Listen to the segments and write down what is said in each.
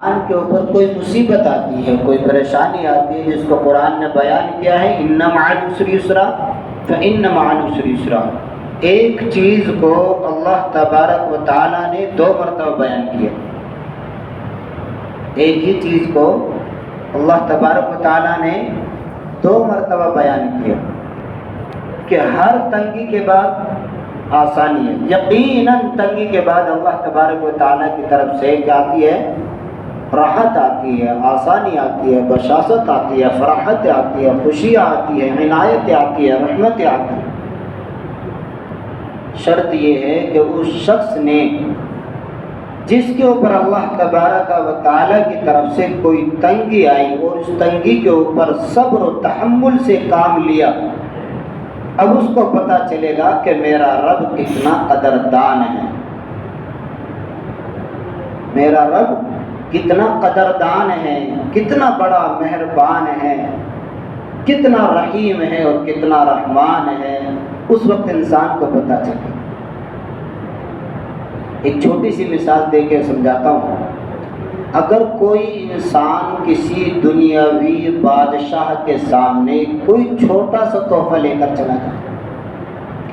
انسان کے اوپر کوئی مصیبت آتی ہے، کوئی پریشانی آتی ہے، جس کو قرآن نے بیان کیا ہے ان مع العسر یسرا فان مع العسر یسرا، ایک چیز کو اللہ تبارک و تعالیٰ نے 2 مرتبہ بیان کیا. ایک ہی چیز کو اللہ تبارک و تعالیٰ نے 2 مرتبہ بیان کیا کہ ہر تنگی کے بعد آسانی ہے. یقیناً تنگی کے بعد اللہ تبارک و تعالیٰ کی طرف سے کیا آتی ہے؟ راحت آتی ہے، آسانی آتی ہے، بشاشت آتی ہے، فراحت آتی ہے، خوشیاں آتی ہے، عنایت آتی ہے، رحمت آتی ہے. شرط یہ ہے کہ اس شخص نے جس کے اوپر اللہ تبارک و تعالیٰ کی طرف سے کوئی تنگی آئی اور اس تنگی کے اوپر صبر و تحمل سے کام لیا، اب اس کو پتہ چلے گا کہ میرا رب کتنا قدردان ہے، میرا رب کتنا قدردان ہے، کتنا بڑا مہربان ہے، کتنا رحیم ہے اور کتنا رحمان ہے. اس وقت انسان کو پتہ چلے. ایک چھوٹی سی مثال دے کے سمجھاتا ہوں. اگر کوئی انسان کسی دنیاوی بادشاہ کے سامنے کوئی چھوٹا سا تحفہ لے کر چلا جائے،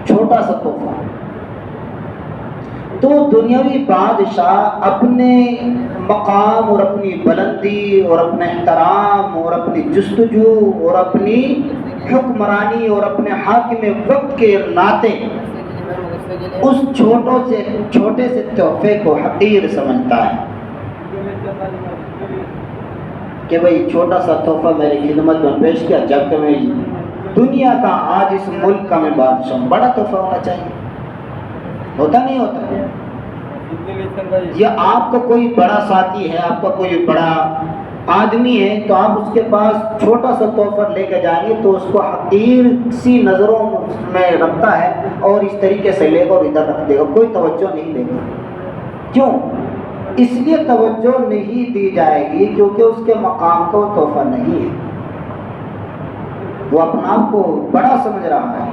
چھوٹا سا تحفہ، تو دنیاوی بادشاہ اپنے مقام اور اپنی بلندی اور اپنے احترام اور اپنی جستجو اور اپنی حکمرانی اور اپنے حاکم وقت کے ناطے اس چھوٹے سے تحفے کو حقیر سمجھتا ہے کہ بھئی چھوٹا سا تحفہ میری خدمت میں پیش کیا، جبکہ میں دنیا کا آج اس ملک کا میں بادشاہ ہوں، بڑا تحفہ ہونا چاہیے. ہوتا نہیں ہوتا. یہ آپ کا کوئی بڑا ساتھی ہے، آپ کا کوئی بڑا آدمی ہے، تو آپ اس کے پاس چھوٹا سا تحفہ لے کے جائیں گے تو اس کو حقیر سی نظروں میں رکھتا ہے اور اس طریقے سے لے کر ادھر رکھ دے گا، کوئی توجہ نہیں دے گا. کیوں؟ اس لیے توجہ نہیں دی جائے گی کیونکہ اس کے مقام کا وہ تحفہ نہیں ہے. وہ اپنا آپ کو بڑا سمجھ رہا ہے،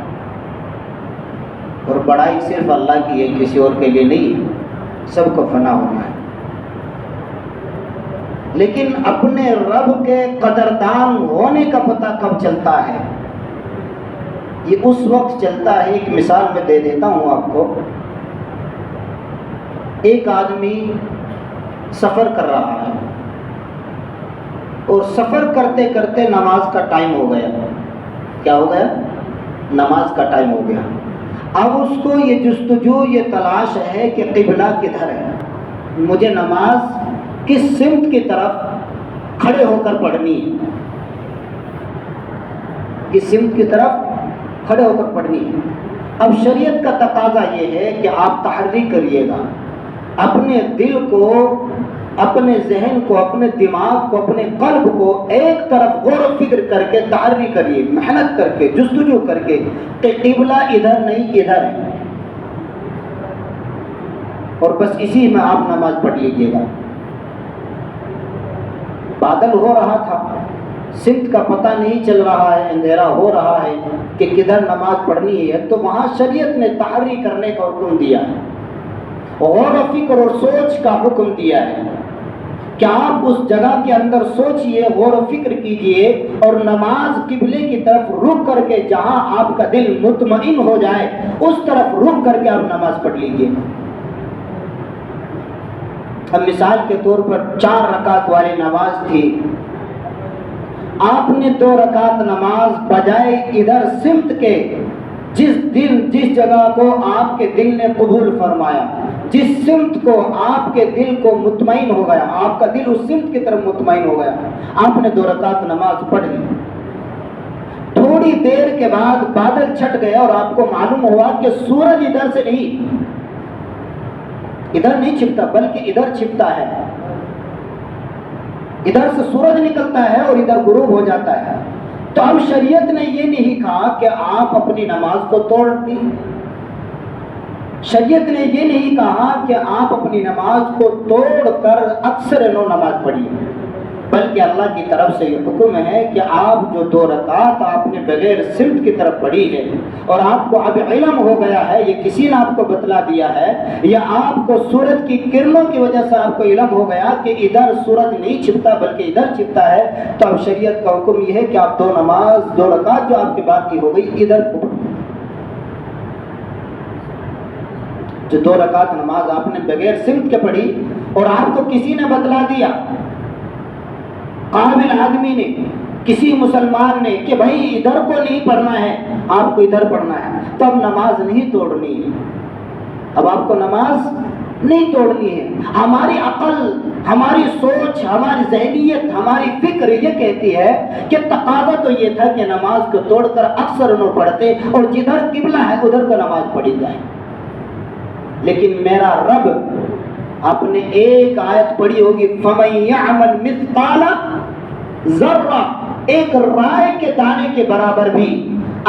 اور بڑائی صرف اللہ کی ہے، کسی اور کے لیے نہیں. سب کو فنا ہونا ہے. لیکن اپنے رب کے قدردان ہونے کا پتہ کب چلتا ہے؟ یہ اس وقت چلتا ہے. ایک مثال میں دے دیتا ہوں آپ کو. ایک آدمی سفر کر رہا ہے اور سفر کرتے کرتے نماز کا ٹائم ہو گیا. کیا ہو گیا؟ نماز کا ٹائم ہو گیا. اب اس کو یہ جستجو، یہ تلاش ہے کہ قبلہ کدھر ہے، مجھے نماز کس سمت کی طرف کھڑے ہو کر پڑھنی ہے، کس سمت کی طرف کھڑے ہو کر پڑھنی ہے. اب شریعت کا تقاضا یہ ہے کہ آپ تحری کریے گا، اپنے دل کو، اپنے ذہن کو، اپنے دماغ کو، اپنے قلب کو ایک طرف غور و فکر کر کے تحری کریے، محنت کر کے، جستجو کر کے کہ قبلہ ادھر نہیں ادھر ہے، اور بس اسی میں آپ نماز پڑھ لیجیے گا. بادل ہو رہا تھا، سمت کا پتہ نہیں چل رہا ہے، اندھیرا ہو رہا ہے کہ کدھر نماز پڑھنی ہے، تو وہاں شریعت نے تحری کرنے کا حکم دیا ہے، غور و فکر اور سوچ کا حکم دیا ہے کہ آپ اس جگہ کے اندر سوچئے، غور و فکر کیجئے اور نماز قبلے کی طرف رخ کر کے جہاں آپ کا دل مطمئن ہو جائے اس طرف رخ کر کے آپ نماز پڑھ لیجئے. اب مثال کے طور پر 4 رکعت والی نماز تھی، آپ نے 2 رکعت نماز بجائے ادھر سمت کے، جس جگہ کو آپ کے دل نے قبول فرمایا، جس سمت کو آپ کے دل کو مطمئن ہو گیا، آپ کا دل اس سمت کی طرف مطمئن ہو گیا، آپ نے 2 رکعت نماز پڑھ لی. تھوڑی دیر کے بعد بادل چھٹ گئے اور آپ کو معلوم ہوا کہ سورج ادھر سے نہیں، ادھر نہیں چھپتا بلکہ ادھر چھپتا ہے، ادھر سے سورج نکلتا ہے اور ادھر غروب ہو جاتا ہے. تو اب شریعت نے یہ نہیں کہا کہ آپ اپنی نماز کو توڑ دی، شریعت نے یہ نہیں کہا کہ آپ اپنی نماز کو توڑ کر اکثر نو نماز پڑھیے. بلکہ اللہ کی طرف سے یہ حکم ہے کہ آپ جو 2 رکعت آپ نے بغیر سمت کی طرف پڑھی ہے اور آپ کو اب علم ہو گیا ہے، یہ کسی نے آپ کو بتلا دیا ہے، یا آپ کو سورج کی کرنوں کی وجہ سے آپ کو علم ہو گیا کہ ادھر سورج نہیں چھپتا بلکہ ادھر چھپتا ہے، تو اب شریعت کا حکم یہ ہے کہ آپ 2 رکعت جو آپ کی باقی ہو گئی ادھر کو پڑھیں۔ جو 2 رکعت نماز آپ نے بغیر سمت کے پڑھی اور آپ کو کسی نے بتلا دیا، قابل آدمی نے، کسی مسلمان نے، کہ بھائی ادھر کو نہیں پڑھنا ہے، آپ کو ادھر پڑھنا ہے، تو اب نماز نہیں توڑنی ہے، اب آپ کو نماز نہیں توڑنی ہے۔ ہماری عقل، ہماری سوچ، ہماری ذہنیت، ہماری فکر یہ کہتی ہے کہ تقاضا تو یہ تھا کہ نماز کو توڑ کر اکثر نہ پڑھتے اور جدھر قبلہ ہے ادھر کو نماز پڑھی جائے، لیکن میرا رب، آپ نے ایک آیت پڑھی ہوگی، فَمَن يَعْمَلْ مِثْقَالَ ذرہ، ایک رائے کے دانے کے برابر بھی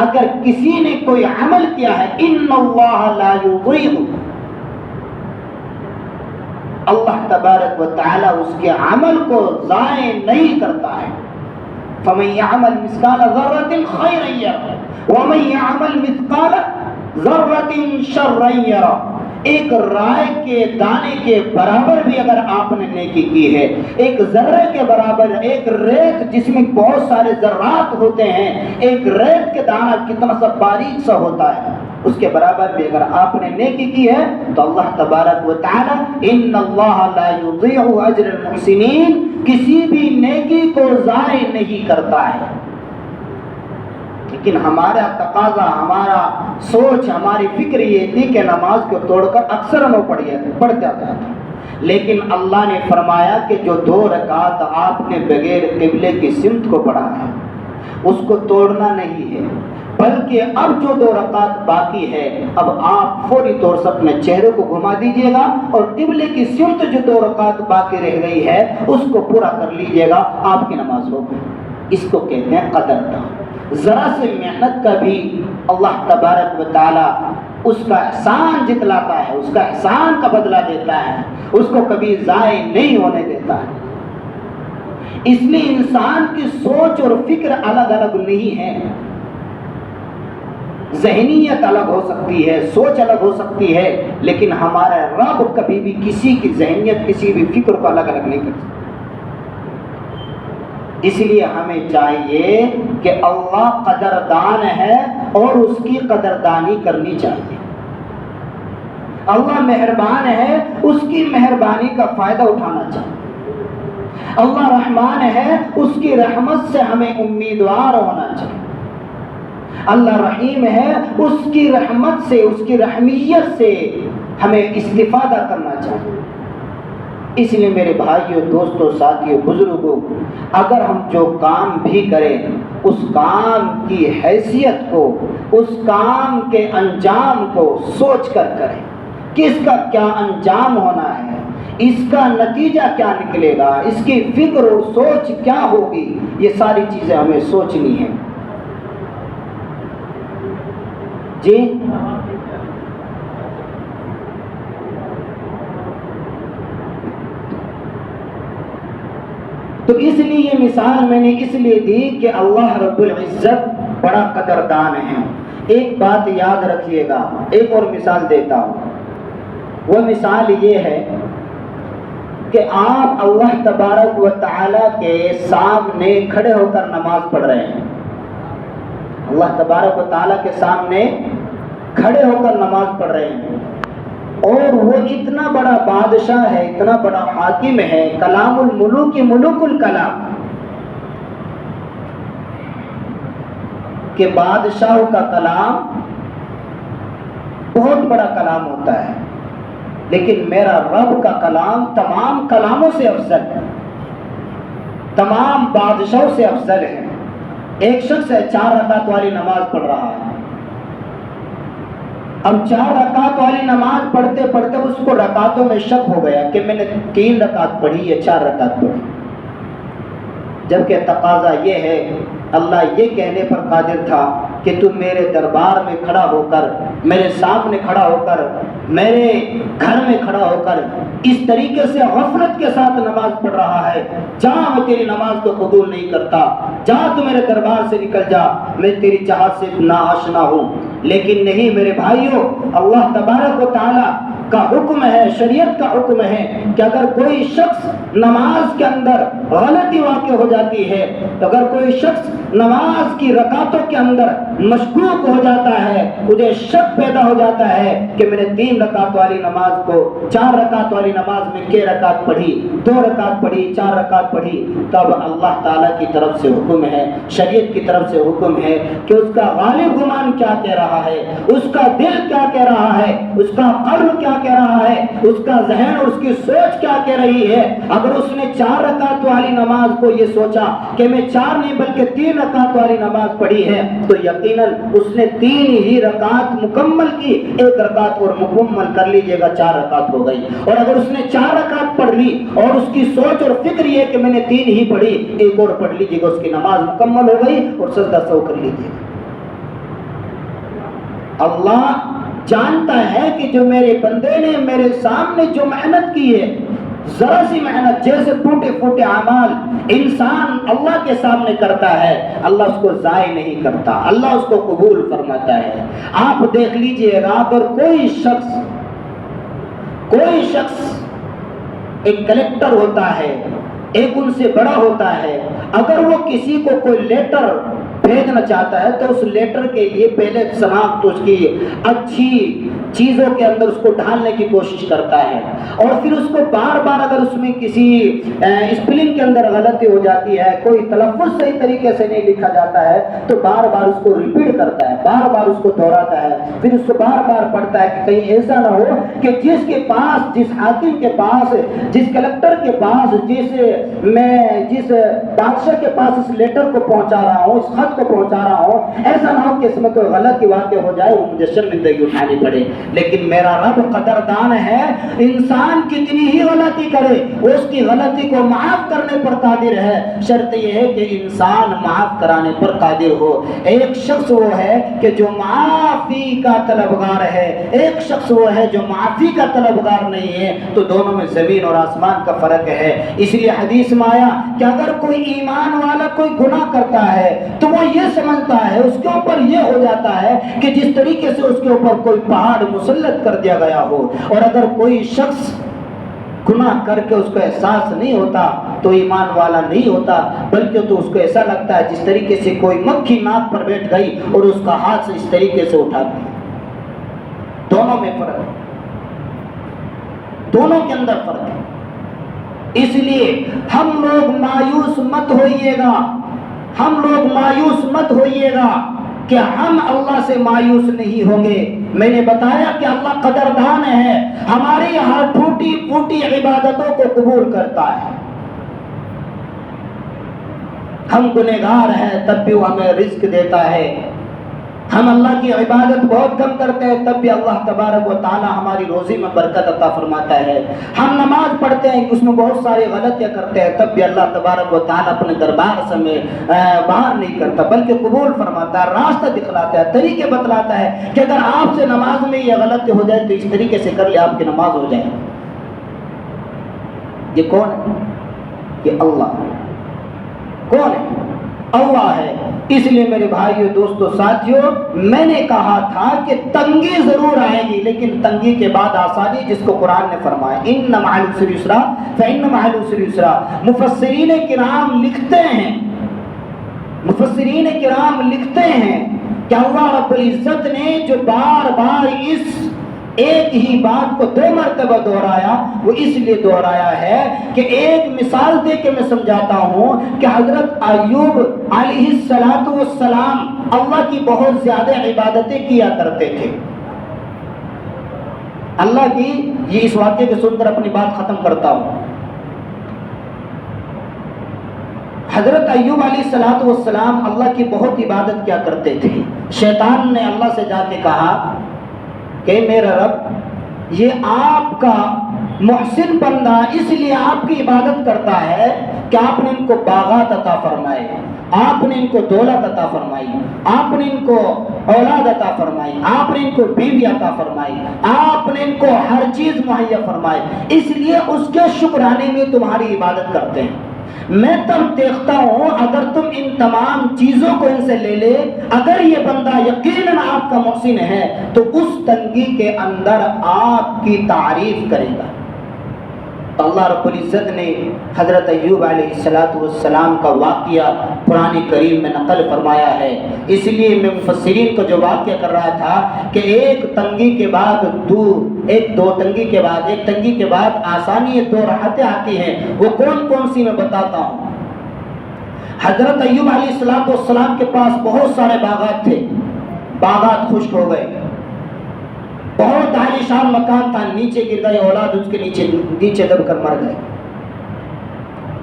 اگر کسی نے کوئی عمل کیا ہے، إِنَّ اللَّهَ لَا يُضِيعُ، اللہ تبارک و تعالی اس کے عمل کو ضائع نہیں کرتا ہے۔ فَمَن يَعْمَلْ مِثْقَالَ ذَرَّةٍ خَيْرًا يَرَهُ وَمَن يَعْمَلْ مِثْقَالَ ذَرَّةٍ شَرًّا يَرَهُ، ایک رائے کے دانے کے برابر بھی اگر آپ نے نیکی کی ہے، ایک ذرے کے برابر، ایک ریت جس میں بہت سارے ذرات ہوتے ہیں، ایک ریت کے دانہ کتنا سا باریک سا ہوتا ہے، اس کے برابر بھی اگر آپ نے نیکی کی ہے تو اللہ تبارک و تعالی ان اللہ لا یضیع اجر المحسنین، کسی بھی نیکی کو ضائع نہیں کرتا ہے۔ لیکن ہمارا تقاضا، ہمارا سوچ، ہماری فکر یہ تھی کہ نماز کو توڑ کر اکثر نہ پڑھ جاتا تھا، لیکن اللہ نے فرمایا کہ جو 2 رکعت آپ نے بغیر قبلے کی سمت کو پڑھا ہے اس کو توڑنا نہیں ہے، بلکہ اب جو 2 رکعت باقی ہے اب آپ فوری طور سے اپنے چہرے کو گھما دیجئے گا اور قبلے کی سمت جو 2 رکعت باقی رہ گئی ہے اس کو پورا کر لیجئے گا، آپ کی نماز ہو گئی۔ اس کو کہتے ہیں قدردان۔ ذرا سے محنت کا بھی اللہ تبارک و تعالی اس کا احسان جتلاتا ہے، اس کا احسان کا بدلہ دیتا ہے، اس کو کبھی ضائع نہیں ہونے دیتا ہے۔ اس لیے انسان کی سوچ اور فکر الگ الگ نہیں ہے، ذہنیت الگ ہو سکتی ہے، سوچ الگ ہو سکتی ہے، لیکن ہمارا رب کبھی بھی کسی کی ذہنیت، کسی بھی فکر کو الگ الگ نہیں کر سکتا۔ اس لیے ہمیں چاہیے کہ اللہ قدردان ہے اور اس کی قدردانی کرنی چاہیے، اللہ مہربان ہے، اس کی مہربانی کا فائدہ اٹھانا چاہیے، اللہ رحمان ہے، اس کی رحمت سے ہمیں امیدوار ہونا چاہیے، اللہ رحیم ہے، اس کی رحمت سے، اس کی رحمیت سے ہمیں استفادہ کرنا چاہیے۔ اس لیے میرے بھائیوں، دوستوں، ساتھیوں، بزرگوں، اگر ہم جو کام بھی کریں اس کام کی حیثیت کو، اس کام کے انجام کو سوچ کر کریں کہ اس کا کیا انجام ہونا ہے، اس کا نتیجہ کیا نکلے گا، اس کی فکر اور سوچ کیا ہوگی، یہ ساری چیزیں ہمیں سوچنی ہیں۔ جی تو اس لیے یہ مثال میں نے اس لیے دی کہ اللہ رب العزت بڑا قدردان ہے۔ ایک بات یاد رکھیے گا، ایک اور مثال دیتا ہوں، وہ مثال یہ ہے کہ آپ اللہ تبارک و تعالی کے سامنے کھڑے ہو کر نماز پڑھ رہے ہیں، اللہ تبارک و تعالی کے سامنے کھڑے ہو کر نماز پڑھ رہے ہیں، اور وہ اتنا بڑا بادشاہ ہے، اتنا بڑا حاکم ہے، کلام الملوک ملوک الکلام، کہ بادشاہوں کا کلام بہت بڑا کلام ہوتا ہے، لیکن میرا رب کا کلام تمام کلاموں سے افضل ہے، تمام بادشاہوں سے افضل ہے۔ ایک شخص ہے 4 رکعت والی نماز پڑھ رہا ہے، اب 4 رکعت والی نماز پڑھتے پڑھتے اس کو رکعتوں میں شک ہو گیا کہ میں نے 3 رکعت پڑھی یا 4 رکعت پڑھی، جبکہ تقاضا یہ ہے، اللہ یہ کہنے پر قادر تھا کہ تم میرے دربار میں کھڑا ہو کر میرے سامنے کھڑا ہو کر، میرے گھر میں کھڑا ہو کر اس طریقے سے غفلت کے ساتھ نماز پڑھ رہا ہے، جا میں تیری نماز کو قبول نہیں کرتا، جا تو میرے دربار سے نکل جا، میں تیری چاہت سے ناآشنا ہوں۔ لیکن نہیں میرے بھائیوں، اللہ تبارک و تعالیٰ کا حکم ہے، شریعت کا حکم ہے کہ اگر کوئی شخص نماز کے اندر غلطی واقع ہو جاتی ہے، اگر کوئی شخص نماز کی رکعتوں کے اندر مشکوک ہو جاتا ہے، مجھے شک پیدا ہو جاتا ہے کہ میں نے 3 رکعت والی نماز کو 4 رکعت والی نماز میں کئی رکعت پڑھی، 2 رکعت پڑھی، 4 رکعت پڑھی، تب اللہ تعالیٰ کی طرف سے حکم ہے، شریعت کی طرف سے حکم ہے کہ اس کا غالب گمان کیا کہہ رہا ہے، اس کا دل کیا کہہ رہا ہے، اس کا قلب کیا کہہ رہا ہے، اس کا ذہن اور اس کی سوچ کیا کہہ رہی ہے۔ اگر اس نے 4 رکعت والی نماز کو یہ سوچا کہ میں 4 نہیں بلکہ 3 رکعت والی نماز پڑھی ہے، تو یقیناً اس نے 3 ہی رکعت مکمل کی، 1 رکعت اور مکمل کر لیجئے گا، 4 رکعت ہو گئی۔ اور اگر اس نے 4 رکعت پڑھ لی اور اس کی سوچ اور فکر یہ کہ میں نے 3 ہی پڑھی، 1 اور پڑھ لیجئے گا، اس کی نماز مکمل ہو گئی اور سجدہ سہو کر لیجئے گا۔ اللہ جانتا ہے کہ جو میرے بندے نے میرے سامنے جو محنت کی ہے، ذرا سی محنت، جیسے ٹوٹے پھوٹے اعمال انسان اللہ کے سامنے کرتا ہے، اللہ اس کو ضائع نہیں کرتا، اللہ اس کو قبول فرماتا ہے۔ آپ دیکھ لیجئے گا، اگر کوئی شخص ایک کلیکٹر ہوتا ہے، ایک ان سے بڑا ہوتا ہے، اگر وہ کسی کو کوئی لیٹر بھیجنا چاہتا ہے تو اس لیٹر کے لیے پہلے سماعت اس کی اچھی چیزوں کے اندر اس کو ڈھالنے کی کوشش کرتا ہے، اور پھر اس کو بار بار اگر اس میں کسی اسپیلنگ کے اندر غلطی ہو جاتی ہے، کوئی تلفظ صحیح طریقے سے نہیں لکھا جاتا ہے، تو بار بار اس کو ریپیٹ کرتا ہے، بار بار اس کو دہراتا ہے، پھر اس کو بار بار پڑھتا ہے کہ کہیں ایسا نہ ہو کہ جس کے پاس، جس حاکم کے پاس، جس کلکٹر کے پاس، جس بادشاہ کے پاس اس لیٹر کو پہنچا رہا ہوں، اس خط کو پہنچا رہا ہوں، ایسا نہ ہو کہ اس میں کوئی غلطی واقع ہو جائے، وہ مجھے شرمندگی اٹھانی پڑے۔ لیکن میرا رب قدردان ہے، انسان کتنی ہی غلطی کرے وہ اس کی غلطی کو معاف کرنے پر قادر ہے، شرط یہ ہے کہ انسان معاف کرانے پر قادر ہو۔ ایک شخص وہ ہے کہ جو معافی کا طلبگار ہے، ایک شخص وہ ہے جو معافی کا طلبگار نہیں ہے، تو دونوں میں زمین اور آسمان کا فرق ہے۔ اس لیے حدیث میں آیا کہ اگر کوئی ایمان والا کوئی گناہ کرتا ہے تو وہ یہ سمجھتا ہے، اس کے اوپر یہ ہو جاتا ہے کہ جس طریقے سے اس کے اوپر کوئی پہاڑ مسلط کر دیا گیا ہو، اور اگر کوئی شخص گناہ کر کے اس کو احساس نہیں ہوتا تو ایمان والا نہیں ہوتا، بلکہ تو اس کو ایسا لگتا ہے جس طریقے سے کوئی مکھی ناک پر بیٹھ گئی اور اس کا ہاتھ سے اس طریقے سے اٹھا دیا۔ دونوں میں فرق ہے، دونوں کے اندر فرق ہے۔ اس لیے ہم لوگ مایوس مت ہوئیے گا، ہم لوگ مایوس مت ہوئیے گا کہ ہم اللہ سے مایوس نہیں ہوں گے۔ میں نے بتایا کہ اللہ قدردان ہے، ہمارے یہاں ٹوٹی پھوٹی عبادتوں کو قبول کرتا ہے۔ ہم گنہگار ہیں تب بھی وہ ہمیں رزق دیتا ہے، ہم اللہ کی عبادت بہت کم کرتے ہیں تب بھی اللہ تبارک و تعالی ہماری روزی میں برکت عطا فرماتا ہے، ہم نماز پڑھتے ہیں اس میں بہت ساری غلطیاں کرتے ہیں تب بھی اللہ تبارک و تعالی اپنے دربار سے ہمیں باہر نہیں کرتا بلکہ قبول فرماتا ہے، راستہ دکھلاتا ہے، طریقے بتلاتا ہے کہ اگر آپ سے نماز میں یہ غلطی ہو جائے تو اس طریقے سے کر لے، آپ کی نماز ہو جائے۔ یہ کون ہے؟ یہ اللہ ہے۔ کون ہے؟ اللہ ہے۔ اس لیے میرے بھائیو، دوستو، ساتھیو، میں نے کہا تھا کہ تنگی ضرور آئے گی لیکن تنگی کے بعد آسانی، جس کو قرآن نے فرمایا ان مع العسر یسرا فإن مع العسر یسرا۔ مفسرین کرام لکھتے ہیں، مفسرین کرام لکھتے ہیں کہ اللہ رب العزت نے جو بار بار اس ایک ہی بات کو 2 مرتبہ دہرایا، وہ اس لیے دہرایا ہے کہ ایک مثال دے کے میں سمجھاتا ہوں کہ حضرت ایوب علیہ السلام اللہ کی بہت زیادہ عبادتیں کیا کرتے تھے۔ اللہ کی، یہ اس واقعے کو سن کر اپنی بات ختم کرتا ہوں۔ حضرت ایوب علیہ السلام اللہ کی بہت عبادت کیا کرتے تھے۔ شیطان نے اللہ سے جا کے کہا کہ میرا رب، یہ آپ کا محسن بندہ اس لیے آپ کی عبادت کرتا ہے کہ آپ نے ان کو باغات عطا فرمائے، آپ نے ان کو دولت عطا فرمائی، آپ نے ان کو اولاد عطا فرمائی، آپ نے ان کو بیوی عطا فرمائی، آپ نے ان کو ہر چیز مہیا فرمائی، اس لیے اس کے شکرانے میں تمہاری عبادت کرتے ہیں۔ میں تب دیکھتا ہوں اگر تم ان تمام چیزوں کو ان سے لے لے، اگر یہ بندہ یقیناً آپ کا محسن ہے تو اس تنگی کے اندر آپ کی تعریف کرے گا۔ تو اللہ رب العزت نے حضرت ایوب علیہ السلام کا واقعہ قرآن کریم میں نقل فرمایا ہے۔ اس لیے میں مفسرین کو جو واقعہ کر رہا تھا کہ ایک تنگی کے بعد دو تنگی کے بعد آسانی، دو راحتیں آتی ہیں، وہ کون کون سی میں بتاتا ہوں۔ حضرت ایوب علیہ السلام کے پاس بہت سارے باغات تھے، باغات خشک ہو گئے، بہت عالیشان مکان تھا، نیچے گر گئے، اولاد اس کے نیچے دب کر مر گئے،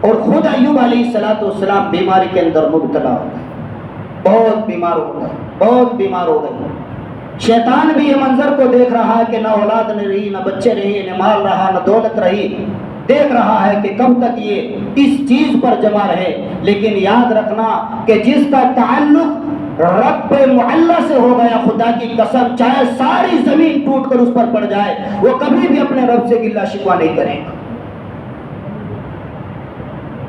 اور خود ایوب علیہ السلام بیماری کے اندر مبتلا ہو گئے، بہت بیمار ہو گئے۔ شیطان بھی یہ منظر کو دیکھ رہا ہے کہ نہ اولاد نہ رہی، نہ بچے رہے، نہ مال رہا، نہ دولت رہی، دیکھ رہا ہے کہ کب تک یہ اس چیز پر جمع رہے۔ لیکن یاد رکھنا کہ جس کا تعلق رب معلّہ سے ہو گیا، خدا کی قسم چاہے ساری زمین ٹوٹ کر اس پر پڑ جائے، وہ کبھی بھی اپنے رب سے گلہ شکوہ نہیں کرے گا۔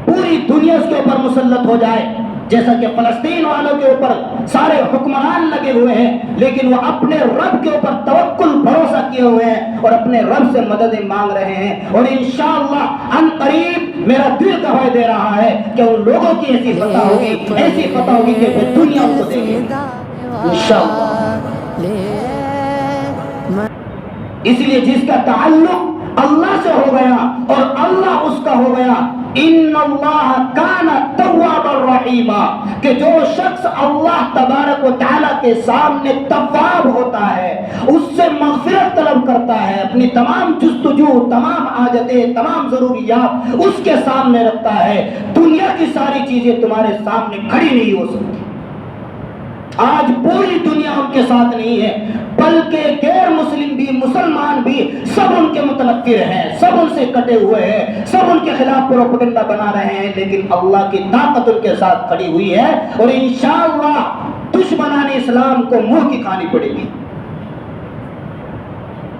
پوری دنیا اس کے اوپر مسلط ہو جائے، جیسا کہ فلسطین والوں کے اوپر سارے حکمران لگے ہوئے ہیں، لیکن وہ اپنے رب کے اوپر توکل بھروسہ کیے ہوئے ہیں اور اپنے رب سے مددیں مانگ رہے ہیں، اور انشاءاللہ ان قریب میرا دل گواہی دے رہا ہے کہ ان لوگوں کی ایسی فتح ہوگی کہ وہ دنیا ان کو دے گی انشاءاللہ۔ اس لیے جس کا تعلق اللہ سے ہو گیا اور اللہ اس کا ہو گیا، ان اللہ کان توابا رحیما، کہ جو شخص اللہ تبارک و تعالیٰ کے سامنے تواب ہوتا ہے، اس سے مغفرت طلب کرتا ہے، اپنی تمام جستجو، تمام حاجتیں، تمام ضروریات اس کے سامنے رکھتا ہے، دنیا کی ساری چیزیں تمہارے سامنے کھڑی نہیں ہو سکتی۔ آج پوری دنیا ان کے ساتھ نہیں ہے، بلکہ غیر مسلم بھی مسلمان بھی سب ان کے متنفر ہیں، سب ان سے کٹے ہوئے ہیں، سب ان کے خلاف پروپیگنڈا بنا رہے ہیں، لیکن اللہ کی طاقت ان کے ساتھ کھڑی ہوئی ہے، اور انشاءاللہ دشمنان اسلام کو منہ کی کھانی پڑے گی۔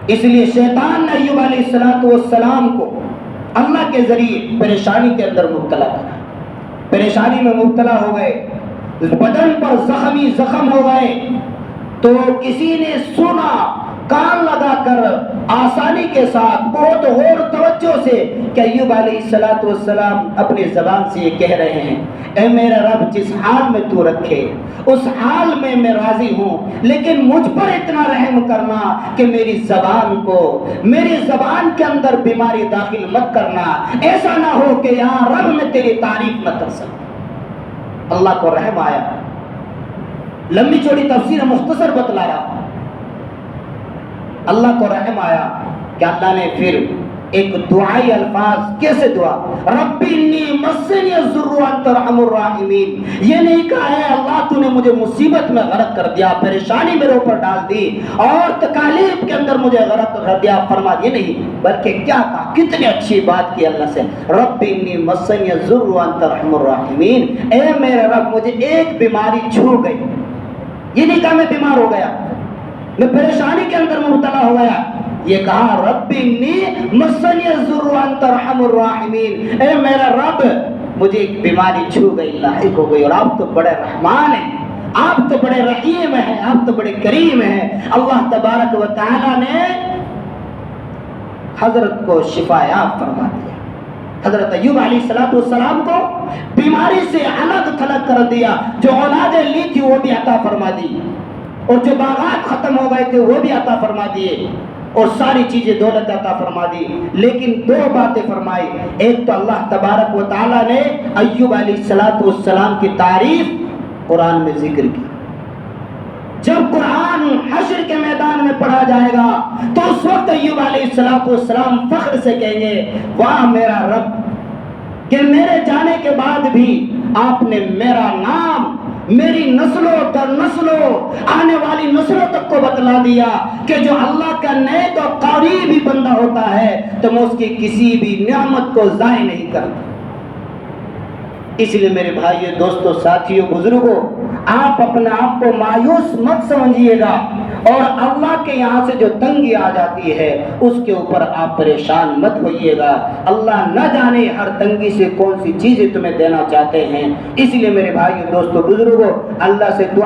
اس لیے شیطان نے ایوب علیہ السلام کو اللہ کے ذریعے پریشانی کے اندر مبتلا کرا، پریشانی میں مبتلا ہو گئے، بدن پر زخم ہو گئے، تو کسی نے سنا، کان لگا کر آسانی کے ساتھ بہت غور توجہ سے کہ ایوب علیہ السلام اپنی زبان سے یہ کہہ رہے ہیں، اے میرا رب جس حال میں تو رکھے اس حال میں راضی ہوں، لیکن مجھ پر اتنا رحم کرنا کہ میری زبان کے اندر بیماری داخل مت کرنا، ایسا نہ ہو کہ یا رب میں تیری تعریف نہ کر سکوں۔ اللہ کو رحم آیا، لمبی چوڑی تفسیر مختصر بتلا رہا، اللہ کو رحم آیا کہ اللہ نے پھر ایک دعائی الفاظ، کیسے دعا، ربی انی مسنی الضر وانت ارحم الراحمین، یہ نہیں کہا ہے اللہ تو نے مجھے مصیبت میں غرق کر دیا، پریشانی میرے اوپر ڈال دی اور تکالیف کے اندر مجھے غرق کر دیا، فرما یہ نہیں، بلکہ کیا کہا، کتنی اچھی بات کی اللہ سے، ربی انی مسنی الضر وانت ارحم الراحمین، اے میرے رب مجھے ایک بیماری چھو گئی، یہ نہیں کہا میں بیمار ہو گیا، میں پریشانی کے اندر مبتلا ہو گیا، یہ کہا ربی انی مسنی الضر وانت ارحم الراحمین، اے میرا رب مجھے ایک بیماری چھو گئی، لاحق ہو گئی، اور آپ تو بڑے رحمان ہیں، آپ تو بڑے رحیم ہیں، آپ تو بڑے کریم ہیں۔ اللہ تبارک و تعالی نے حضرت کو شفا یاب فرما دیا، حضرت ایوب علیہ السلام کو بیماری سے الگ تھلگ کر دیا، جو اولادیں لی تھی وہ بھی عطا فرما دی، اور جو باغات ختم ہو گئے تھے وہ بھی عطا فرما دیے، اور ساری چیزیں دولت عطا فرما دی، لیکن دو باتیں فرمائی، ایک تو اللہ تبارک و تعالی نے ایوب علیہ السلام کی تعریف قرآن میں ذکر کی۔ جب قرآن حشر کے میدان میں پڑھا جائے گا تو اس وقت ایوب علیہ السلام فخر سے کہیں گے، واہ میرا رب کہ میرے جانے کے بعد بھی آپ نے میرا نام میری نسلوں در نسلوں آنے والی نسلوں تک کو بتلا دیا کہ جو اللہ کا نیک اور قریبی بندہ ہوتا ہوتا ہے تو میں اس کی کسی بھی نعمت کو ضائع نہیں کرتا۔ اس لیے میرے بھائیو، دوستو، ساتھیو، بزرگوں، آپ اپنے آپ کو مایوس مت سمجھیے گا، اور اللہ کے یہاں سے جو تنگی آ جاتی ہے اس کے اوپر آپ پریشان مت ہوئیے گا۔ اللہ نہ جانے ہر تنگی سے کون سی چیزیں تمہیں دینا چاہتے ہیں۔ اس لیے میرے بھائیو، دوستو، بزرگوں، اللہ سے دعا